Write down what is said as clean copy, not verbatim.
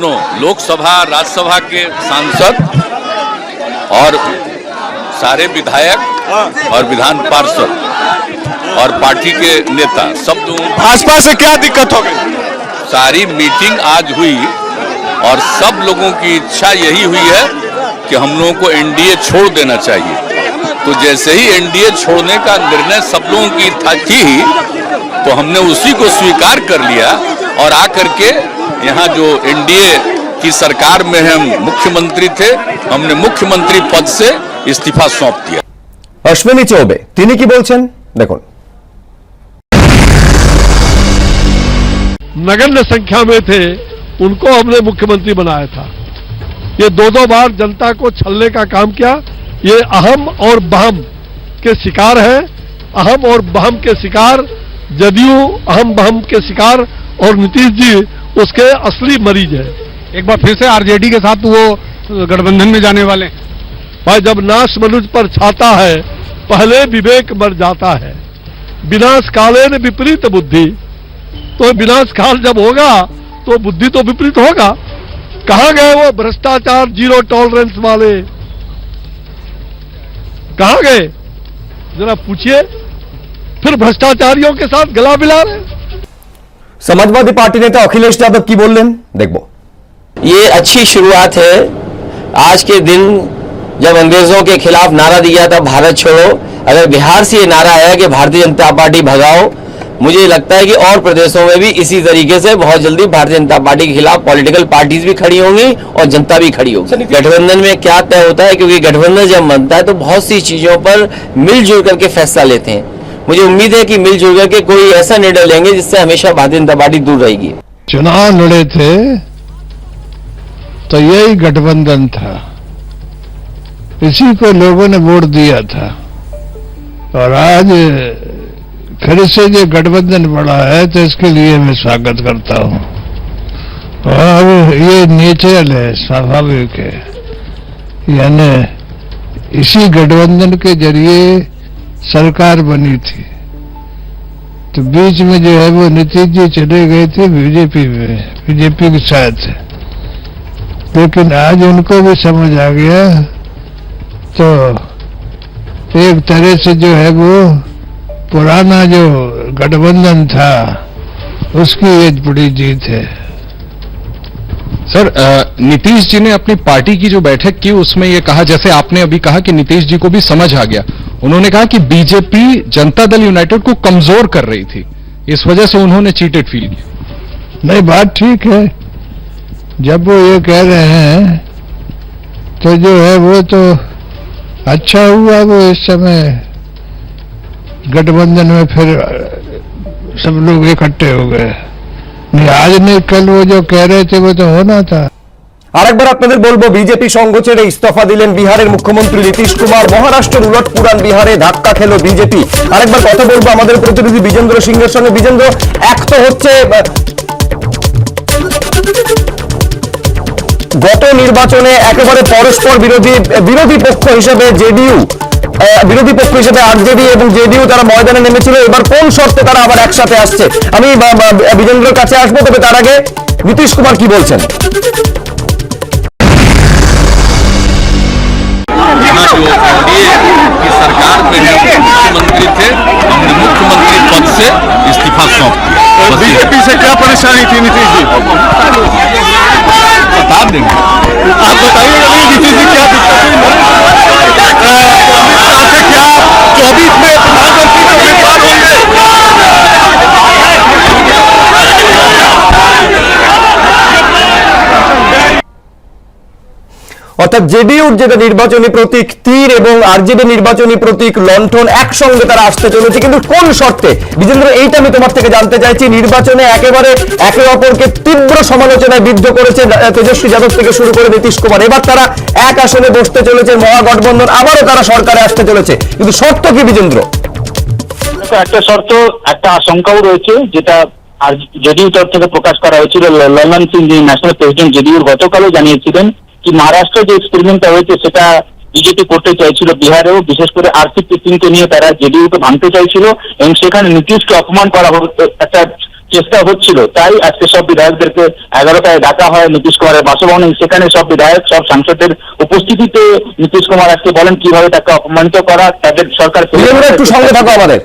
दोनों लोकसभा राज्यसभा के सांसद और सारे विधायक और विधान पार्षद और पार्टी के नेता सब लोग। भाजपा से क्या दिक्कत हो गई? सारी मीटिंग आज हुई और सब लोगों की इच्छा यही हुई है कि हम लोगों को एनडीए छोड़ देना चाहिए। तो जैसे ही एनडीए छोड़ने का निर्णय सब लोगों की थी तो हमने उसी को स्वीकार कर लिया और आकर के यहाँ जो एनडीए की सरकार में हम मुख्यमंत्री थे, हमने मुख्यमंत्री पद से इस्तीफा सौंप दिया। अश्विनी चौबे তিনি কি বলছেন দেখুন। नगण्य संख्या में थे, उनको हमने मुख्यमंत्री बनाया था। ये दो बार जनता को छलने का काम किया। ये अहम और बहम के शिकार है। अहम और बहम के शिकार जदयू, अहम बहम के शिकार और नीतीश जी उसके असली मरीज है। एक बार फिर से आरजेडी के साथ वो गठबंधन में जाने वाले। भाई जब नाश मनुज पर छाता है, पहले विवेक मर जाता है। विनाश काले ने विपरीत बुद्धि, तो विनाश काल जब होगा तो बुद्धि तो विपरीत होगा। कहां गए वो भ्रष्टाचार जीरो टॉलरेंस वाले? कहां गए जरा पूछिए। फिर भ्रष्टाचारियों के साथ गला मिला रहे। समाजवादी पार्टी नेता अखिलेश यादव की बोलें देखो। ये अच्छी शुरुआत है। आज के दिन जब अंग्रेजों के खिलाफ नारा दिया था भारत छोड़ो, अगर बिहार से ये नारा आया कि भारतीय जनता पार्टी भगाओ, मुझे लगता है कि और प्रदेशों में भी इसी तरीके से बहुत जल्दी भारतीय जनता पार्टी के खिलाफ पॉलिटिकल पार्टीज भी खड़ी होंगी और जनता भी खड़ी होगी। गठबंधन में क्या तय होता है, क्योंकि गठबंधन जब बनता है तो बहुत सी चीजों पर मिलजुल करके फैसला लेते हैं। मुझे उम्मीद है कि मिलजुल करके कोई ऐसा निर्णय लेंगे जिससे हमेशा भारतीय जनता पार्टी दूर रहेगी। चुनाव लड़े थे तो यही गठबंधन था, इसी को लोगों ने वोट दिया था और आज फिर से जो गठबंधन बढ़ा है तो इसके लिए मैं स्वागत करता हूं। और ये नेचुरल है, स्वाभाविक है। यानी इसी गठबंधन के जरिए सरकार बनी थी, तो बीच में जो है वो नीतीश जी चले गए थे बीजेपी में, बीजेपी के साथ। लेकिन आज उनको भी समझ आ गया, तो एक तरह से जो है वो पुराना जो गठबंधन था उसकी एक बड़ी जीत है। सर, नीतीश जी ने अपनी पार्टी की जो बैठक की उसमें ये कहा, जैसे आपने अभी कहा कि नीतीश जी को भी समझ आ गया, उन्होंने कहा कि बीजेपी जनता दल यूनाइटेड को कमजोर कर रही थी, इस वजह से उन्होंने चीटेड फील किया। नहीं, बात ठीक है। जब वो ये कह रहे हैं तो जो है वो तो अच्छा हुआ वो इस समय गठबंधन में फिर सब लोग इकट्ठे हो गए। नहीं आज नहीं कल वो जो कह रहे थे वो तो होना था। আরেকবার আপনাদের বলবো, বিজেপি সঙ্গ ছেড়ে ইস্তফা দিলেন বিহারের মুখ্যমন্ত্রী নীতিশ কুমার। মহারাষ্ট্রের উলট পুরান বিহারে ধাক্কা খেলো বিজেপি। আরেকবার কথা বলবো আমাদের প্রতিনিধি বিজেন্দ্র সিংহের সঙ্গে। বিজেন্দ্র, এক তো হচ্ছে গত নির্বাচনে একেবারে পরস্পর বিরোধী পক্ষ হিসেবে জেডিইউ, বিরোধী পক্ষ হিসেবে আরজেডি এবং জেডিইউ তারা ময়দানে নেমেছিল। এবার কোন শর্তে তারা আবার একসাথে আসছে আমি বিজেন্দ্রের কাছে আসবো, তবে তার আগে নীতিশ কুমার কি বলছেন। यहाँ जो एनडीए की सरकार में हम मुख्यमंत्री थे, हमने मुख्यमंत्री पद से इस्तीफा सौंप दिया। बीजेपी से क्या परेशानी थी नीतीश जी? बता देंगे, आप बताइएगा नहीं नीतीश जी क्या दिक्कत क्या 24 में प्रधानमंत्री के उम्मीदवार होंगे? অর্থাৎ জেডিইউর যেটা নির্বাচনী প্রতীক তীর এবং আরজেডি নির্বাচনী প্রতীক লণ্ঠন একসঙ্গে তারা আসতে চলেছে, কিন্তু কোন শর্তে? বিজেন্দ্র, এইটা আমি তোমার থেকে জানতে চাইছি। নির্বাচনে একেবারে একে অপরকে তীব্র সমালোচনায় বিদ্ধ করেছে তেজস্বী যাদব থেকে শুরু করে নীতিশ কুমার। এবার তারা এক আসনে বসতে চলেছে, মহাগঠবন্ধন, আবারও তারা সরকারে আসতে চলেছে, কিন্তু শর্ত কি বিজেন্দ্র? একটা শর্ত, একটা আশঙ্কাও রয়েছে, যেটা আর জেডিইউ তরফ থেকে প্রকাশ করা হয়েছিল। লল্লন সিং, যিনি ন্যাশনাল প্রেসিডেন্ট জেডিইউর, গতকালও জানিয়েছিলেন कि महाराष्ट्र जो एक्सपेरिमेंट হয়েছে সেটা বিজেপি করতে চাইছিল বিহারেও, বিশেষ করে আর্থিক টিচিংকে নিয়ে তারা জেডিইউকে ভাঙতে চাইছিল এবং সেখানে নীতিশকে অপমান করা একটা চেষ্টা হচ্ছিল, তাই আজকে সব বিধায়কদেরকে 11টায় ডাকা হয় নীতিশ কুমারের বাসভবনে। সেখানে সব বিধায়ক, সব সাংসদের উপস্থিতিতে নীতিশ কুমার আজকে বলেন কিভাবে তাকে অপমানিত করা, তাদের সরকার একটু সঙ্গে থাকো আমাদের।